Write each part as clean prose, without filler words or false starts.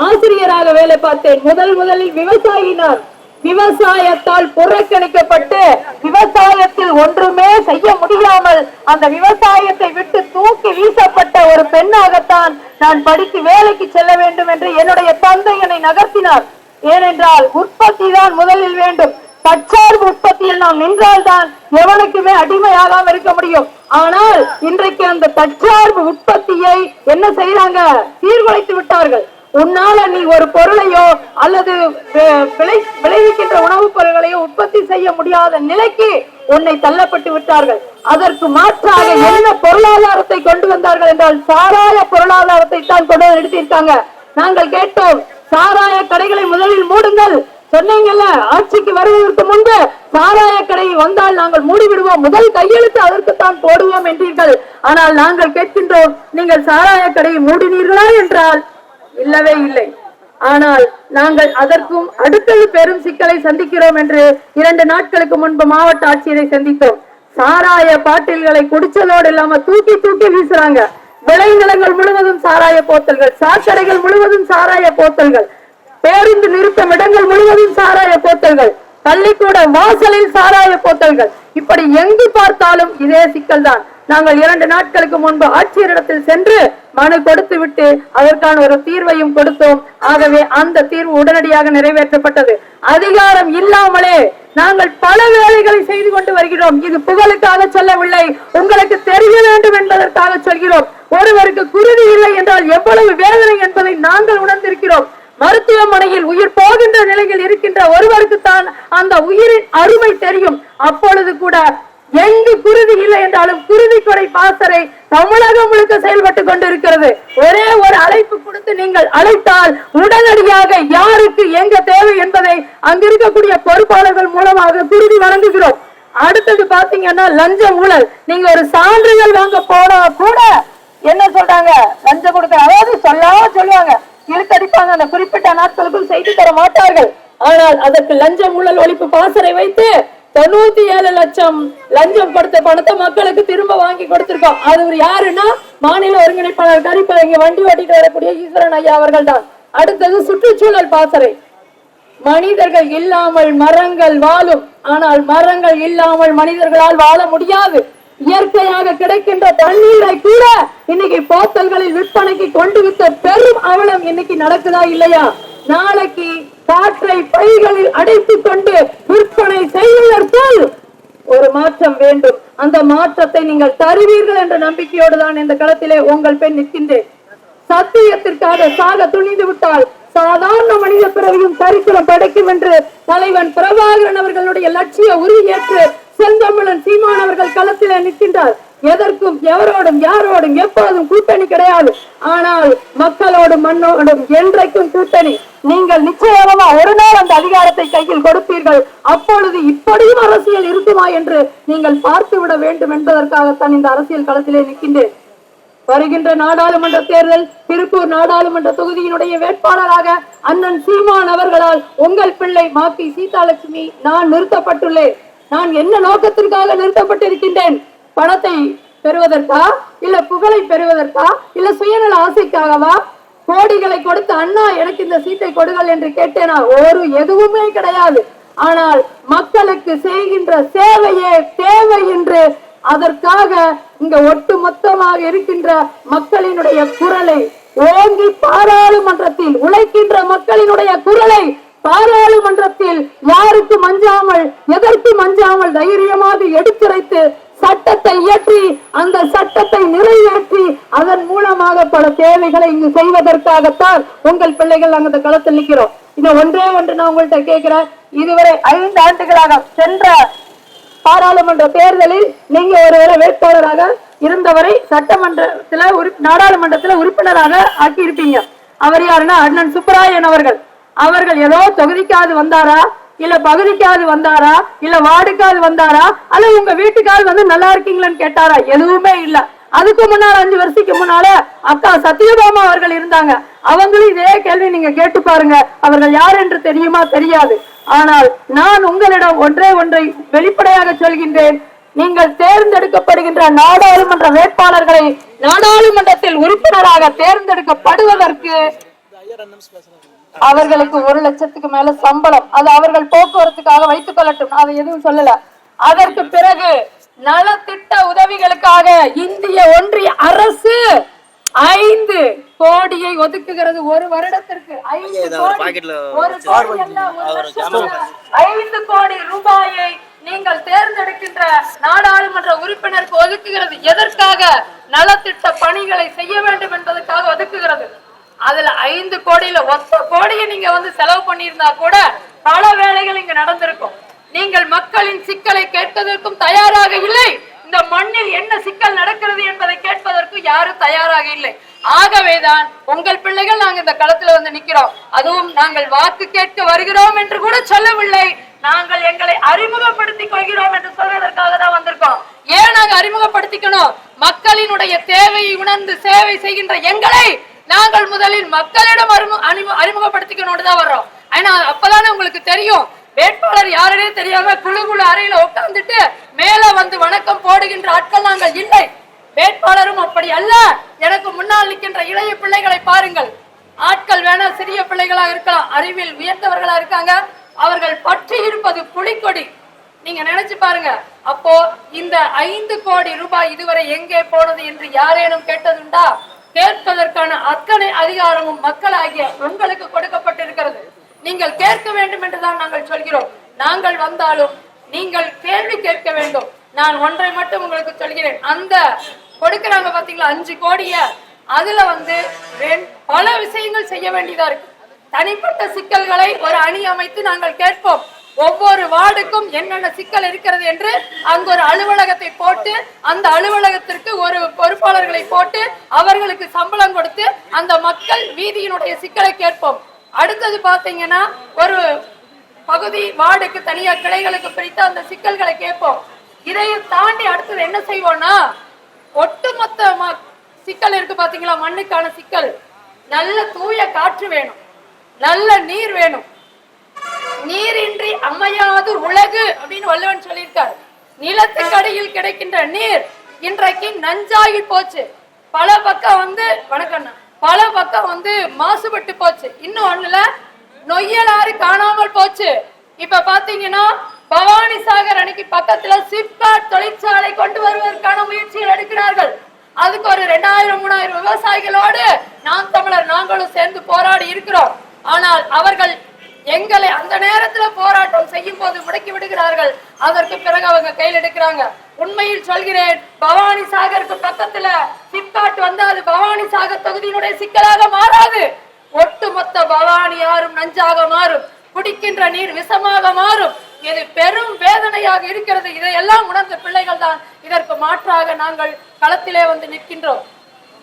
ஆசிரியராக வேலை பார்த்தேன். முதலில் விவசாயினார். விவசாயத்தால் புறக்கணிக்கப்பட்டு விவசாயத்தில் ஒன்றுமே செய்ய முடியாமல் அந்த விவசாயத்தை விட்டு தூக்கி வீசப்பட்ட ஒரு பெண்ணாகத்தான் நான் படித்து வேலைக்கு செல்ல வேண்டும் என்று என்னுடைய தந்தை என்னை நகர்த்தினார். ஏனென்றால் உற்பத்தி தான் முதலில் வேண்டும். தற்சார்பு உற்பத்தியில் நாம் நின்றால்தான் எவனுக்குமே அடிமையாகாம இருக்க முடியும். ஆனால் இன்றைக்கு அந்த தற்சார்பு உற்பத்தியை என்ன செய்யறாங்க? சீர்குலைத்து விட்டார்கள். உன்னால நீ ஒரு பொருளையோ அல்லது விளைவிக்கின்ற உணவுப் பொருட்களையோ உற்பத்தி செய்ய முடியாத நிலைக்கு உன்னை தள்ளப்பட்டு விட்டார்கள். அதற்கு மாற்றாக என்ன பொருளாதாரத்தை கொண்டு வந்தார்கள் என்றால் சாராய பொருளாதாரத்தை தான் கொண்டு வந்து நிறுத்தியிருக்காங்க. நாங்கள் கேட்டோம், சாராய கடைகளை முதலில் மூடுங்கள் சொன்னீங்கல்ல, ஆட்சிக்கு வருவதற்கு முன்பு சாராய கடை வந்தால் நாங்கள் மூடிவிடுவோம், முதல் கையெழுத்து அதற்குத்தான் போடுவோம் என்றீர்கள். ஆனால் நாங்கள் கேட்கின்றோம், நீங்கள் சாராய கடையை மூடினீர்களா என்றால் இல்லவே இல்லை. ஆனால் நாங்கள் அதற்கும் அடுத்தது பெரும் சிக்கலை சந்திக்கிறோம் என்று 2 நாட்களுக்கு முன்பு மாவட்ட ஆட்சியரை சந்தித்தோம். சாராய பாட்டில்களை குடிச்சதோடு இல்லாம தூக்கி வீசுறாங்க. விளைநிலங்கள் முழுவதும் சாராய போத்தல்கள், சாக்கடைகள் முழுவதும் சாராய போத்தல்கள், பேருந்து நிறுத்தம் இடங்கள் முழுவதும் சாராய போத்தல்கள், பள்ளிக்கூட வாசலில் சாராய போத்தல்கள், இப்படி எங்கு பார்த்தாலும் இதே சிக்கல் தான். நாங்கள் 2 நாட்களுக்கு முன்பு ஆட்சியரிடத்தில் சென்று மனு கொடுத்து விட்டு அதற்கான ஒரு தீர்வையும் கொடுத்தோம். ஆகவே அந்த தீர்வு உடனடியாக நிறைவேற்றப்பட்டது. அதிகாரம் இல்லாமலே நாங்கள் பல வேலைகளை செய்து கொண்டு வருகிறோம். இது புகழுக்காக சொல்லவில்லை, உங்களுக்கு தெரிய வேண்டும் என்பதற்காக சொல்கிறோம். ஒருவருக்கு குருதி இல்லை என்றால் எவ்வளவு வேதனை என்பதை நாங்கள் உணர்ந்திருக்கிறோம். மருத்துவமனையில் உயிர் போகின்ற நிலையில் இருக்கின்ற ஒருவருக்கு தான் அந்த உயிரின் அருமை தெரியும். அப்பொழுது கூட எங்கு குருதி இல்லை என்றாலும் குருதி கொடை பாசறை தமிழகம் முழுக்க செயல்பட்டு கொண்டிருக்கிறது. ஒரே ஒரு அழைப்பு கொடுத்து நீங்கள் அழைத்தால் உடனடியாக யாருக்கு எங்க தேவை என்பதை அங்கிருக்கக்கூடிய பொறுப்பாளர்கள் மூலமாக குருதி வழங்குகிறோம். அடுத்தது பாத்தீங்கன்னா லஞ்ச ஊழல். நீங்க ஒரு சான்றிதழ் வாங்க போனா கூட என்ன சொல்றாங்க? லஞ்சம் கொடுக்க, அதாவது சொல்லாம சொல்லுவாங்க, இழுத்தடிப்பாங்க. அந்த குறிப்பிட்ட நாட்களுக்குள் செய்து தர மாட்டார்கள். ஆனால் அதற்கு லஞ்சம் ஊழல் ஒழிப்பு பாசறை வைத்து 97 லட்சம் லஞ்சம் கொடுத்த பணத்தை மக்களுக்கு திரும்ப வாங்கி கொடுத்திருக்கோம். அது யாருன்னா மாநில ஒருங்கிணைப்பாளர் கரிப்ப இங்க வண்டி ஓட்டிட்டு வரக்கூடிய ஈஸ்வரன் ஐயா அவர்கள் தான். அடுத்தது சுற்றுச்சூழல் பாசறை. மனிதர்கள் இல்லாமல் மரங்கள் வாழும், ஆனால் மரங்கள் இல்லாமல் மனிதர்களால் வாழ முடியாது. இயற்கையாக கிடைக்கின்ற தண்ணீரை கூட இன்னைக்கு போத்தல்களில் விற்பனைக்கு கொண்டு விட்ட பெரும் அவலம் இன்னைக்கு நடக்குதா இல்லையா? நாளைக்கு காற்றை பைகளில் அடைத்துக் கொண்டு விற்பனை செய்வதற்குள் ஒரு மாற்றம் வேண்டும். அந்த மாற்றத்தை நீங்கள் தருவீர்கள் என்ற நம்பிக்கையோடு தான் இந்த களத்திலே உங்கள் பெண் நிற்கின்றேன். சத்தியத்திற்காக சாக துணிந்து விட்டால் சாதாரண மனித பிறவியும் சரித்திரம் படைக்கும் என்று தலைவன் பிரபாகரன் அவர்களுடைய லட்சிய உறுதியேற்று செந்தமிழன் சீமான் அவர்கள் களத்திலே நிற்கின்றார். எதற்கும் எவரோடும் யாரோடும் எப்போதும் கூட்டணி கிடையாது. ஆனால் மக்களோடும் மண்ணோடும் என்றைக்கும் கூட்டணி. நீங்கள் நிச்சயமா ஒரு நாள் அந்த அதிகாரத்தை கையில் கொடுப்பீர்கள். அப்பொழுது இப்படியும் அரசியல் இருக்குமா என்று நீங்கள் பார்த்துவிட வேண்டும் என்பதற்காகத்தான் இந்த அரசியல் களத்திலே நிற்கின்றேன். வருகின்ற நாடாளுமன்ற தேர்தல் திருப்பூர் நாடாளுமன்ற தொகுதியினுடைய வேட்பாளராக அண்ணன் சீமான் அவர்களால் உங்கள் பிள்ளை மாக்கி சீதாலட்சுமி நான் நிறுத்தப்பட்டுள்ளேன். நான் என்ன நோக்கத்திற்காக நிறுத்தப்பட்டிருக்கின்றேன்? பணத்தை பெறுவதற்கா, இல்ல புகழை பெறுவதற்கா, இல்ல சுயநல ஆசைக்காகவா? கோடிகளை கொடுத்து அண்ணா எனக்கு இந்த சீட்டை கொடுங்கள் என்று கேட்டேனா? ஒரு எதுவுமே கிடையாது. ஆனால் மக்களுக்கு செய்கின்ற சேவையே தேவை என்று அதற்காக இங்க ஒட்டு மொத்தமாக இருக்கின்ற மக்களினுடைய குரலை ஓங்கி பாராளுமன்றத்தில் உழைக்கின்ற மக்களினுடைய குரலை பாராளுமன்றத்தில் யாருக்கு மஞ்சாமல் எதற்கு மஞ்சாமல் தைரியமாக எடுத்துரைத்து சட்டத்தை இயற்றி அந்த சட்டத்தை நிறைவேற்றி அதன் மூலமாக பல தேவைகளை இங்கு செய்வதற்காகத்தான் உங்கள் பிள்ளைகள் அந்த களத்தில் நிற்கிறோம். இது ஒன்றே ஒன்று நான் உங்கள்கிட்ட கேட்கிறேன். இதுவரை 5 ஆண்டுகளாக சென்ற பாராளுமன்ற தேர்தலில் நீங்க ஒருவேளை வேட்பாளராக இருந்தவரை சட்டமன்றத்துல நாடாளுமன்றத்துல உறுப்பினராக ஆக்கி இருப்பீங்க. அவர் யாருன்னா அண்ணன் சுப்பராயன் அவர்கள். அவர்கள் ஏதோ தொகுதிக்காவது வந்தாரா, இல்ல பகுதிக்காவது வந்தாரா, இல்ல வார்டுக்காவது வந்தாரா, அல்ல உங்க வீட்டுக்காவது வந்து நல்லா இருக்கீங்களான்னு கேட்டாரா? எதுவுமே இல்ல. அதுக்கு முன்னால 5 வருஷத்துக்கு முன்னால அக்கா சத்யபாமா அவர்கள் இருந்தாங்க. அவங்களும் இதே கேள்வி நீங்க கேட்டு பாருங்க. அவர்கள் யார் என்று தெரியுமா? தெரியாது. ஆனால் நான் உங்களிடம் ஒன்றை வெளிப்படையாக சொல்கின்றேன். நீங்கள் தேர்ந்தெடுக்கப்படுகின்ற நாடாளுமன்ற வேட்பாளர்களை நாடாளுமன்றத்தில் உறுப்பினராக தேர்ந்தெடுக்கப்படுவதற்கு அவர்களுக்கு 1,00,000க்கு மேல சம்பளம், அது அவர்கள் போக்குவரத்துக்காக வைத்துக் கொள்ளட்டும், அதை எதுவும் சொல்லல. அதற்கு பிறகு நலத்திட்ட உதவிகளுக்காக இந்திய ஒன்றிய அரசு 5 கோடியை ஒதுக்குகிறது ஒரு வருடத்திற்கு. 5 கோடி ரூபாயை நீங்கள் தேர்ந்தெடுக்கின்ற நாடாளுமன்ற உறுப்பினருக்கு ஒதுக்குகிறது. எதற்காக? நலத்திட்ட பணிகளை செய்ய வேண்டும் என்பதற்காக ஒதுக்குகிறது. அதுல 5 கோடியில 1 கோடியை நீங்க செலவு பண்ணியிருந்தா கூட பல வேலைகள் இங்க நடந்திருக்கும். நீங்கள் மக்களின் சிக்கலை கேட்பதற்கும் தயாராக இல்லை. இந்த மண்ணில் என்ன சிக்கல் நடக்கிறது என்பதை கேட்பதற்கு யாரும் தயாராக இல்லை. ஆகவேதான் உங்கள் பிள்ளைகள் நாங்கள் இந்த களத்துல நிக்கிறோம். அதுவும் நாங்கள் வாக்கு கேட்க வருகிறோம் என்று கூட சொல்லவில்லை, நாங்கள் எங்களை அறிமுகப்படுத்திக் கொள்கிறோம் என்று சொல்வதற்காக தான் வந்திருக்கோம். ஏன் நாங்க அறிமுகப்படுத்திக்கணும்? மக்களினுடைய தேவையை உணர்ந்து சேவை செய்கின்ற எங்களை நாங்கள் முதலில் மக்களிடம் அறிமுகப்படுத்திக்கணும் தான் வர்றோம். ஆனா அப்பதானே உங்களுக்கு தெரியும் வேட்பாளர் யாருனே தெரியாம குழு அறையில உட்கார்ந்துட்டு மேல வணக்கம் போடுகின்ற ஆட்கள் நாங்கள் இல்லை. வேட்பாளரும் அப்படி அல்ல. எனக்கு முன்னால் நிற்கின்ற இளைய பிள்ளைகளை பாருங்கள். ஆட்கள் வேணா சிறிய பிள்ளைகளாக இருக்கலாம், அறிவில் உயர்ந்தவர்களா இருக்காங்க. அவர்கள் பற்றி இருப்பது புலிக்கொடி. நீங்க நினைச்சு பாருங்க. அப்போ இந்த 5 கோடி ரூபாய் இதுவரை எங்கே போனது என்று யாரேனும் கேட்டதுண்டா? கேட்பதற்கான அத்தனை அதிகாரமும் மக்களாகிய உங்களுக்கு கொடுக்கப்பட்டிருக்கிறது. நீங்கள் கேட்க வேண்டும் என்றுதான் நாங்கள் சொல்கிறோம். நாங்கள் வந்தாலும் நீங்கள் கேள்வி கேட்க வேண்டும். நான் ஒன்றை மட்டும் உங்களுக்கு சொல்கிறேன். அந்த கொடுக்கிறாங்க பாத்தீங்களா 5 கோடிய, அதுல பல விஷயங்கள் செய்ய வேண்டியதா இருக்கு. தனிப்பட்ட சிக்கல்களை ஒரு அணி அமைத்து நாங்கள் கேட்போம். ஒவ்வொரு வார்டுக்கும் என்னென்ன சிக்கல் இருக்கிறது என்று அங்கு ஒரு அலுவலகத்தை போட்டு அந்த அலுவலகத்திற்கு ஒரு பொறுப்பாளர்களை போட்டு அவர்களுக்கு சம்பளம் கொடுத்து அந்த மக்கள் வீதியினுடைய சிக்கலை கேட்போம். அடுத்தது பாத்தீங்கன்னா ஒரு பகுதி வார்டுக்கு தனியா கிளைகளுக்கு பிரித்து அந்த சிக்கல்களை கேட்போம். இதையும் தாண்டி அடுத்தது என்ன செய்வோம்னா, ஒட்டுமொத்த சிக்கல் இருக்கு பாத்தீங்களா, மண்ணுக்கான சிக்கல். நல்ல தூய காற்று வேணும், நல்ல நீர் வேணும். நீரின்றி அமையாது உலகு அப்படின்னு வள்ளுவன் சொல்லியிருக்காரு. நிலத்துக்கடியில் கிடைக்கின்ற நீர் இன்றைக்கு நஞ்சாகி போச்சு. பல பக்கம் பல பக்கம் மாசுபட்டு போச்சு. இன்னும் ஒண்ணுல நொய்யலாறு காணாமல் போச்சு. இப்ப பாத்தீங்கன்னா பவானி சாகர் அணைக்கு பக்கத்துல சிப்காட் தொழிற்சாலை கொண்டு வருவதற்கான முயற்சிகள் எடுக்கிறார்கள். அதுக்கு ஒரு 2000-3000 விவசாயிகளோடு நாம் தமிழர் நாங்களும் சேர்ந்து போராடி இருக்கிறோம். ஆனால் அவர்கள் எங்களை அந்த நேரத்துல போராட்டம் செய்யும் போது முடக்கி விடுகிறார்கள். அதற்கு பிறகு அவங்க கையில் எடுக்கிறாங்க. உண்மையில் சொல்கிறேன், பவானி சாகருக்கு பக்கத்துல சிப்காட் அது பவானி சாகர் தொகுதியினுடைய சிக்கலாக மாறாது. ஒட்டுமொத்த பவானி ஆறும் நஞ்சாக மாறும், குடிக்கின்ற நீர் விஷமாக மாறும். இது பெரும் வேதனையாக இருக்கிறது. இதையெல்லாம் உணர்ந்த பிள்ளைகள் தான் இதற்கு மாற்றாக நாங்கள் களத்திலே நிற்கின்றோம்.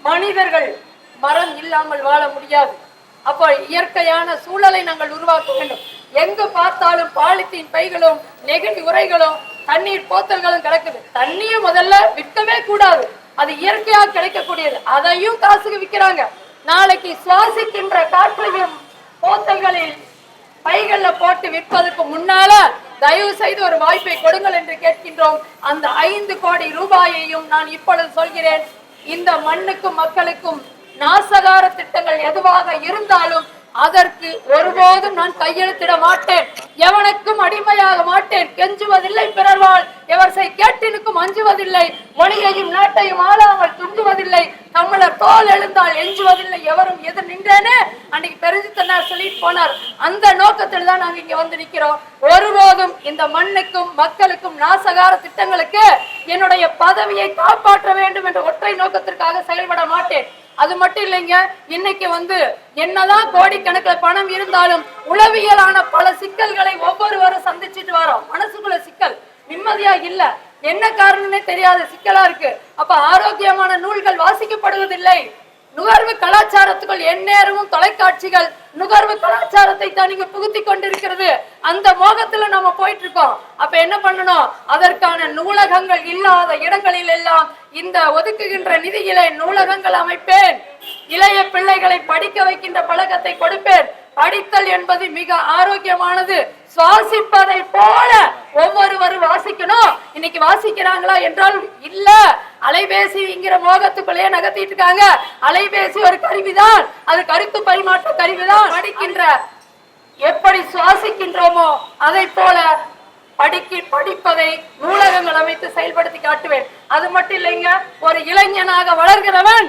மனிதர்கள் மரம் இல்லாமல் வாழ முடியாது. அப்போ இயற்கையான சூழலை நாங்கள் உருவாக்க வேண்டும். எங்கு பார்த்தாலும் பாலித்தீன் பைகளும் நெகிழி உரைகளும் தண்ணீர் போத்தல்களும் கிடக்குது. தண்ணியும் முதல்ல விற்கவே கூடாது, அது இயற்கையாக கிடைக்கக்கூடியது. அதையும் காசுக்கு விற்கிறாங்க. நாளைக்கு சுவாசிக்கின்ற காற்றையும் போத்தல்களில் பைகள்ல போட்டு விற்பதற்கு முன்னால தயவு செய்து ஒரு வாய்ப்பை கொடுங்கள் என்று கேட்கின்றோம். அந்த 5 கோடி ரூபாயையும் நான் இப்பொழுது சொல்கிறேன், இந்த மண்ணுக்கும் மக்களுக்கும் நாசகார திட்டங்கள் எதுவாக இருந்தாலும் அதற்கு ஒருபோதும் நான் கையெழுத்திட மாட்டேன். எவனுக்கும் அடிமையாக மாட்டேன். கெஞ்சுவதில்லை பிறர்வாள் எவர்சை கேட்டினுக்கும் அஞ்சுவதில்லை. மொழியையும் நாட்டையும் ஆளாமல் துஞ்சுவதில்லை. தமிழர் தோல் எழுந்தால் எஞ்சுவதில்லை. எவரும் எதிர் நின்றேன்னு அன்னைக்கு பெருஞ்சித்தனார் சொல்லிட்டு போனார். அந்த நோக்கத்தில் தான் நாங்க இங்க நிக்கிறோம். ஒருபோதும் இந்த மண்ணுக்கும் மக்களுக்கும் நாசகார திட்டங்களுக்கு என்னுடைய பதவியை காப்பாற்ற வேண்டும் என்ற ஒற்றை நோக்கத்திற்காக செயல்பட மாட்டேன். அது மட்டும் இல்லைங்க, இன்னைக்கு என்னதான் கோடிக்கணக்கில் பணம் இருந்தாலும் உளவியலான பல சிக்கல்களை ஒவ்வொருவரும் சந்திச்சுட்டு வரோம். மனசுக்குள்ள சிக்கல், நிம்மதியா இல்ல, என்ன காரணமே தெரியாத சிக்கலா இருக்கு. அப்ப ஆரோக்கியமான நூல்கள் வாசிக்கப்படுவதில்லை. நுகர்வு கலாச்சாரத்துக்குள் எந்நேரமும் தொலைக்காட்சிகள் நுகர்வு கலாச்சாரத்தை தான் நீங்க புகுத்தி கொண்டிருக்கிறது. அந்த மோகத்துல நம்ம போயிட்டு இருக்கோம். அப்ப என்ன பண்ணணும்? அதற்கான நூலகங்கள் இல்லாத இடங்களில் எல்லாம் இந்த ஒதுக்குகின்ற நிதியிலே நூலகங்கள் அமைப்பேன். இளைய பிள்ளைகளை படிக்க வைக்கின்ற பழக்கத்தை கொடுப்பேன். படித்தல் என்பது மிக ஆரோக்கியமானது. சுவாசிப்பதை போல ஒவ்வொருவரும் வாசிக்கணும். இன்னைக்கு வாசிக்கிறாங்களா என்றால் இல்ல, அலைபேசிங்கிற மோகத்துக்குள்ளேயே நகர்த்திட்டு இருக்காங்க. அலைபேசி ஒரு கருவிதான், அது கருத்து பரிமாற்ற கருவிதான். படிக்கின்ற எப்படி சுவாசிக்கின்றோமோ அதை போல படிப்பதை நூலகங்கள் அமைத்து செயல்படுத்தி காட்டுவேன். அது மட்டும் இல்லைங்க, ஒரு இளைஞனாக வளர்கிறவன்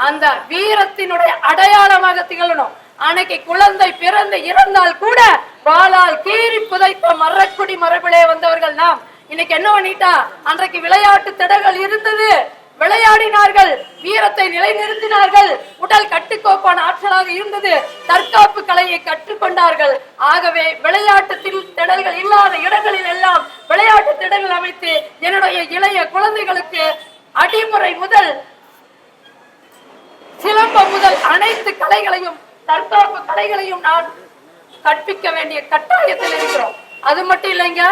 அந்த வீரத்தினுடைய அடையாளமாக திகழணும். அன்னைக்கு குழந்தை பிறந்து இறந்தால் கூட வாளால் கீறி புதைத்த மரக்குடி மரபிலே வந்தவர்கள் நாம். இன்னைக்கு என்ன பண்ணிட்டா, அன்றைக்கு விளையாட்டு திடல்கள் இருந்தது, விளையாடினார்கள், வீரத்தை நிலைநிறுத்தினார்கள், உடல் கட்டுக்கோப்பான ஆற்றலாக இருந்தது, தற்காப்பு கலையை கற்றுக்கொண்டார்கள். ஆகவே விளையாட்டு திடல்கள் இல்லாத இடங்களில் எல்லாம் விளையாட்டு திடல்கள் அமைத்து என்னுடைய இளைய குழந்தைகளுக்கு அடிமுறை முதல் சிலம்பம் முதல் அனைத்து கலைகளையும் தற்காப்பு கலைகளையும் நான் கற்பிக்க வேண்டிய கட்டாயத்தில் இருக்கிறோம். அது மட்டும் இல்லைங்க,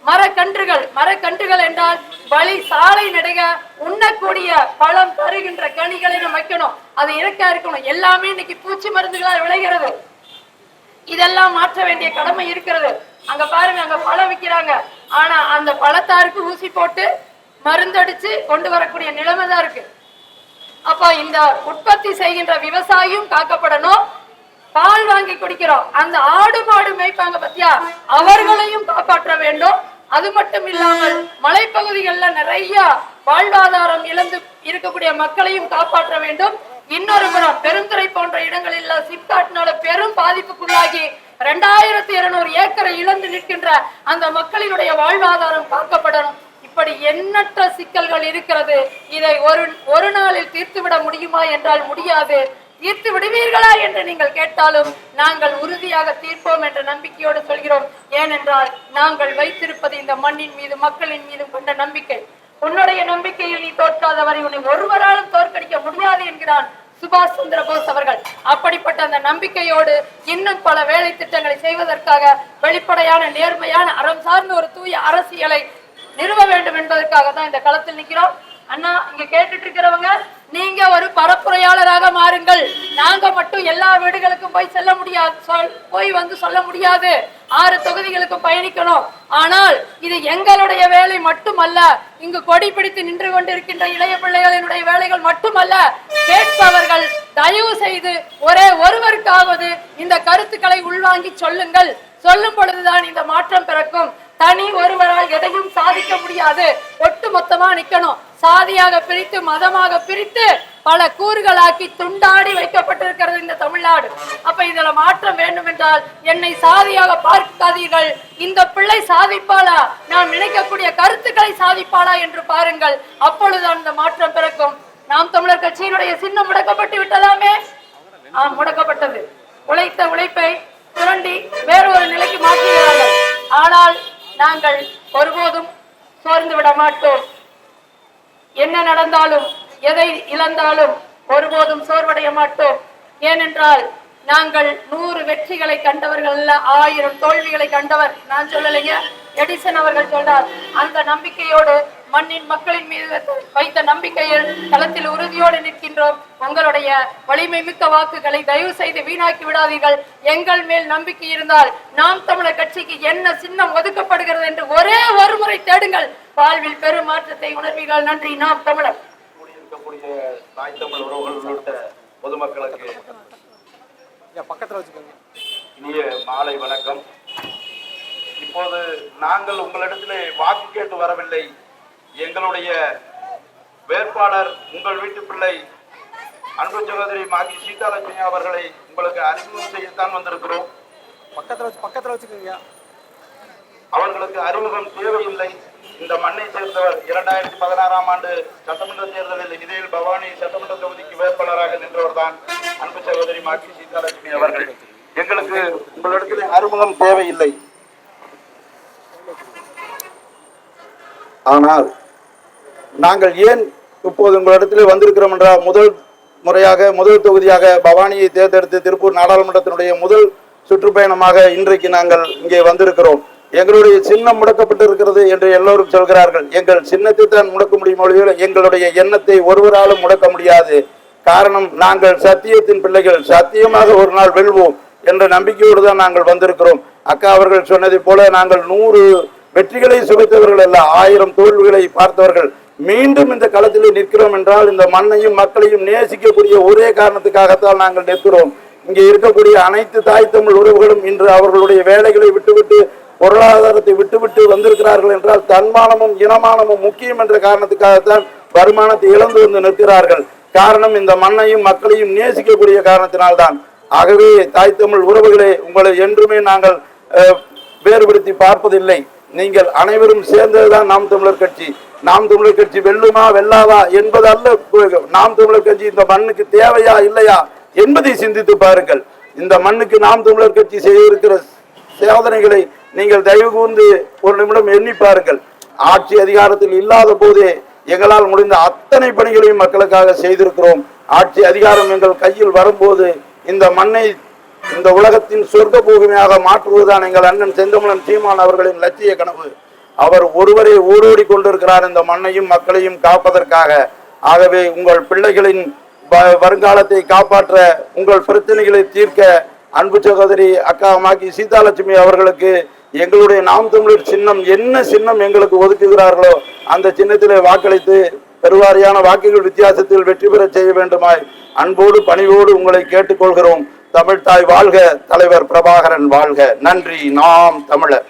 மரக்கன்றுகள் என்றால் வழி சாலை நடுக உண்ணக்கூடிய பழம் தருகின்ற கனிகளை நம்ம வைக்கணும். அது இயற்கையா இருக்கணும். எல்லாமே இன்னைக்கு பூச்சி மருந்துகளால் விளைகிறது. இதெல்லாம் மாற்ற வேண்டிய கடமை இருக்கிறது. அங்க பாருங்க, அங்க பழம் விற்கிறாங்க, ஆனா அந்த பழத்தாருக்கு ஊசி போட்டு மருந்தடிச்சு கொண்டு வரக்கூடிய நிலைமை தான் இருக்கு. அப்ப இந்த உற்பத்தி செய்கின்ற விவசாயியும் காக்கப்படணும். பால் வாங்கி குடிக்கிறோம், அந்த ஆடு மாடு மேய்ப்பாங்க பத்தியா, அவர்களையும் காப்பாற்ற வேண்டும். அது மட்டும் இல்லாமல் மலைப்பகுதிகளில் நிறைய வாழ்வாதாரம் இழந்து இருக்கக்கூடிய மக்களையும் காப்பாற்ற வேண்டும். இன்னொரு புறம் பெருந்துறை போன்ற இடங்களில் சிப்காட்னால பெரும் பாதிப்புக்குள்ளாகி 2200 ஏக்கரை இழந்து நிற்கின்ற அந்த மக்களினுடைய வாழ்வாதாரம் காக்கப்படணும். இப்படி எண்ணற்ற சிக்கல்கள் இருக்கிறது. இதை ஒரு நாளில் தீர்த்துவிட முடியுமா என்றால் முடியாது. தீர்த்து விடுவீர்களா என்று நீங்கள் கேட்டாலும் நாங்கள் உறுதியாக தீர்ப்போம் என்ற நம்பிக்கையோடு சொல்கிறோம். ஏனென்றால் நாங்கள் வைத்திருப்பது இந்த மண்ணின் மீது மக்களின் மீது கொண்ட நம்பிக்கை. உன்னுடைய நம்பிக்கையில் நீ தோற்காதவரை உன்னை ஒருவராலும் தோற்கடிக்க முடியாது என்கிறான் சுபாஷ் சந்திர போஸ் அவர்கள். அப்படிப்பட்ட அந்த நம்பிக்கையோடு இன்னும் பல வேலை திட்டங்களை செய்வதற்காக வெளிப்படையான நேர்மையான அறம் சார்ந்த ஒரு தூய அரசியலை நிறுவ வேண்டும் என்பதற்காக தான் இந்த களத்தில் நிற்கிறோம். அண்ணா, இங்க கேட்டுட்டு இருக்கிறவங்க, நீங்க ஒரு பரப்புரையாளராக மாறுங்கள். நாங்க மட்டும் எல்லா வீடுகளுக்கும் போய் செல்ல முடியாது, போய் வந்து சொல்ல முடியாது. 6 தொகுதிகளுக்கும் பயணிக்கணும். ஆனால் இது எங்களுடைய வேலை மட்டுமல்ல, இங்கு கொடி பிடித்து நின்று கொண்டிருக்கின்ற இளைய பிள்ளைகளினுடைய வேலைகள் மட்டுமல்ல. கேட்பவர்கள் தயவு செய்து ஒரே ஒருவருக்காவது இந்த கருத்துக்களை உள்வாங்கி சொல்லுங்கள். சொல்லும் பொழுதுதான் இந்த மாற்றம் பிறக்கும். தனி ஒருவரால் எதையும் சாதிக்க முடியாது. ஒட்டு மொத்தமா நிக்கணும். சாதியாக பிரித்து மதமாக பிரித்து பல கூறுகளாக்கி துண்டாடி வைக்கப்பட்டிருக்கிறது இந்த தமிழ்நாடு. அப்ப இதுல மாற்றம் வேண்டும் என்றால் என்னை சாதியாக பார்க்காதீர்கள். இந்த பிள்ளை சாதிப்பாளா, நாம் நினைக்கக்கூடிய கருத்துக்களை சாதிப்பாளா என்று பாருங்கள். அப்பொழுதுதான் இந்த மாற்றம் பிறக்கும். நாம் தமிழர் கட்சியினுடைய சின்னம் முடக்கப்பட்டு விட்டதாமே. முடக்கப்பட்டது. உழைத்த உழைப்பை சுரண்டி வேறொரு நிலைக்கு மாற்றுகிறார்கள். ஆனால் நாங்கள் ஒருபோதும் சோர்ந்து விட மாட்டோம். என்ன நடந்தாலும் எதை இழந்தாலும் ஒருபோதும் சோர்வடைய மாட்டோம். ஏனென்றால் நாங்கள் 100 வெற்றிகளை கண்டவர்கள் அல்ல, 1000 தோல்விகளை கண்டவர். நான் சொல்லலைங்க, எடிசன் அவர்கள் சொல்றார். அந்த நம்பிக்கையோடு மண்ணின் மக்களின் மீது வைத்த நம்பிக்கையில் களத்தில் உறுதியோடு நிற்கின்றோம். உங்களுடைய வலிமை மிக்க வாக்குகளை தயவு செய்து வீணாக்கி விடாதீர்கள். எங்கள் மேல் நம்பிக்கை இருந்தால் நாம் தமிழர் கட்சிக்கு என்ன சின்னம் ஒதுக்கப்படுகிறது என்று ஒரே ஒரு முறை தேடுங்கள். வாழ்வில் பெரும் மாற்றத்தை உணர்வீர்கள். நன்றி. நாம் தமிழர். தாய் தமிழ் உறவுகள் உள்ளிட்ட பொதுமக்களுக்கு இனிய மாலை வணக்கம். இப்போது நாங்கள் உங்களிடத்திலே வாக்கு கேட்டு வரவில்லை. எங்களுடைய வேட்பாளர் உங்கள் வீட்டு பிள்ளை அன்பு சகோதரி மாகி சீதாலட்சுமி அவர்களை உங்களுக்கு அறிமுகம் செய்யத்தான் வந்திருக்கிறோம். பக்கத்துல வச்சுக்கோங்க. அவர்களுக்கு அறிமுகம் தேவையில்லை. இந்த மண்ணை சேர்ந்தவர். 2016ஆம் ஆண்டு சட்டமன்ற தேர்தலில் இதேல் பவானி சட்டமன்ற தொகுதிக்கு வேட்பாளராக நின்றவர் தான் அன்பு சகோதரி மாகி சீதாலட்சுமி அவர்கள். எங்களுக்கு உங்களிடத்தில் அறிமுகம் தேவையில்லை. ஆனால் நாங்கள் ஏன் இப்போது உங்களிடத்தில் வந்திருக்கிறோம் என்றால், முதல் தொகுதியாக பவானியை தேர்ந்தெடுத்து திருப்பூர் நாடாளுமன்றத்தினுடைய முதல் சுற்றுப்பயணமாக இன்றைக்கு நாங்கள் இங்கே வந்திருக்கிறோம். எங்களுடைய சின்னம் முடக்கப்பட்டிருக்கிறது என்று எல்லோரும் சொல்கிறார்கள். எங்கள் சின்னத்தை தான் முடக்க முடியும், எங்களுடைய எண்ணத்தை ஒருவராலும் முடக்க முடியாது. காரணம், நாங்கள் சத்தியத்தின் பிள்ளைகள். சத்தியமாக ஒரு நாள் வெல்வோம். என்ற நம்பிக்கையோடு தான் நாங்கள் வந்திருக்கிறோம். அக்கா அவர்கள் சொன்னதை போல நாங்கள் 100 வெற்றிகளை சுவைத்தவர்கள் அல்ல, 1000 தோல்விகளை பார்த்தவர்கள். மீண்டும் இந்த களத்திலே நிற்கிறோம் என்றால் இந்த மண்ணையும் மக்களையும் நேசிக்கக்கூடிய ஒரே காரணத்துக்காகத்தான் நாங்கள் நிற்கிறோம். இங்கே இருக்கக்கூடிய அனைத்து தாய் தமிழ் உறவுகளும் இன்று அவர்களுடைய வேலைகளை விட்டுவிட்டு பொருளாதாரத்தை விட்டுவிட்டு வந்திருக்கிறார்கள் என்றால் தன்மானமும் இனமானமும் முக்கியம் என்ற காரணத்துக்காகத்தான் வருமானத்தை இழந்து வந்து நிற்கிறார்கள். காரணம் இந்த மண்ணையும் மக்களையும் நேசிக்கக்கூடிய காரணத்தினால்தான். ஆகவே தாய் தமிழ் உறவுகளே, உங்களை என்றுமே நாங்கள் வேறுபடுத்தி பார்ப்பதில்லை. நீங்கள் அனைவரும் சேர்ந்ததுதான் நாம் தமிழர் கட்சி. நாம் தமிழர் கட்சி வெல்லுமா வெல்லாதா என்பது அல்ல. நாம் தமிழர் கட்சி இந்த மண்ணுக்கு தேவையா இல்லையா என்பதை சிந்தித்து பாருங்கள். இந்த மண்ணுக்கு நாம் தமிழர் கட்சி செய்ய இருக்கிற சாதனைகளை நீங்கள் தயவு கூர்ந்து ஒரு நிமிடம் எண்ணி பாருங்கள். ஆட்சி அதிகாரத்தில் இல்லாத போதே எங்களால் முடிந்த அத்தனை பணிகளையும் மக்களுக்காக செய்திருக்கிறோம். ஆட்சி அதிகாரம் எங்கள் கையில் வரும்போது இந்த மண்ணை இந்த உலகத்தின் சொர்க்க பூமியாக மாற்றுவதுதான் எங்கள் அண்ணன் செந்தமிழன் சீமான் அவர்களின் லட்சிய கனவு. அவர் ஒருவரே ஓடோடி கொண்டிருக்கிறார் இந்த மண்ணையும் மக்களையும் காப்பதற்காக. ஆகவே உங்கள் பிள்ளைகளின் வருங்காலத்தை காப்பாற்ற, உங்கள் பிரச்சனைகளை தீர்க்க அன்பு சகோதரி அக்கா மாக்கி சீதாலட்சுமி அவர்களுக்கு எங்களுடைய நாம் தமிழர் சின்னம் என்ன சின்னம் எங்களுக்கு ஒதுக்குகிறார்களோ அந்த சின்னத்திலே வாக்களித்து பெருவாரியான வாக்குகள் வித்தியாசத்தில் வெற்றி பெற செய்ய வேண்டுமாய் அன்போடு பணிவோடு உங்களை கேட்டுக்கொள்கிறோம். தமிழ்தாய் வாழ்க, தலைவர் பிரபாகரன் வாழ்க. நன்றி. நாம் தமிழர்.